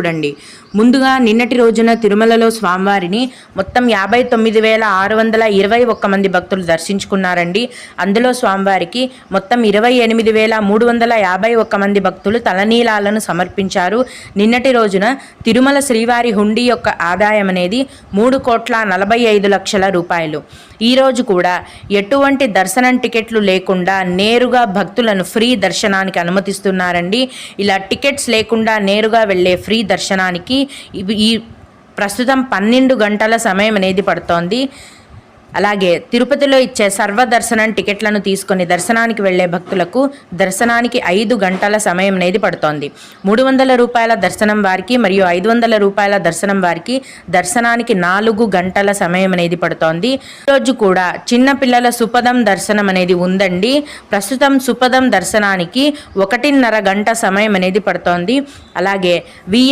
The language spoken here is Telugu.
చూడండి. ముందుగా నిన్నటి రోజున తిరుమలలో స్వామివారిని మొత్తం 59,621 మంది భక్తులు దర్శించుకున్నారండి. అందులో స్వామివారికి మొత్తం 28,351 మంది భక్తులు తలనీలాలను సమర్పించారు. నిన్నటి రోజున తిరుమల శ్రీవారి హుండీ యొక్క ఆదాయం అనేది 3,45,00,000 రూపాయలు. ఈరోజు కూడా ఎటువంటి దర్శనం టికెట్లు లేకుండా నేరుగా భక్తులను ఫ్రీ దర్శనానికి అనుమతిస్తున్నారండి. ఇలా టికెట్స్ లేకుండా నేరుగా వెళ్ళే ఫ్రీ దర్శనానికి ఈ ప్రస్తుతం 12 గంటల సమయం అనేది పడుతోంది. అలాగే తిరుపతిలో ఇచ్చే సర్వదర్శనం టికెట్లను తీసుకొని దర్శనానికి వెళ్లే భక్తులకు దర్శనానికి 5 గంటల సమయం అనేది పడుతోంది. 300 రూపాయల దర్శనం వారికి మరియు 500 రూపాయల దర్శనం వారికి దర్శనానికి 4 గంటల సమయం అనేది పడుతోంది. ఈరోజు కూడా చిన్న పిల్లల సుపదం దర్శనం అనేది ఉందండి. ప్రస్తుతం సుపదం దర్శనానికి 1.5 గంట సమయం అనేది పడుతోంది. అలాగే VIP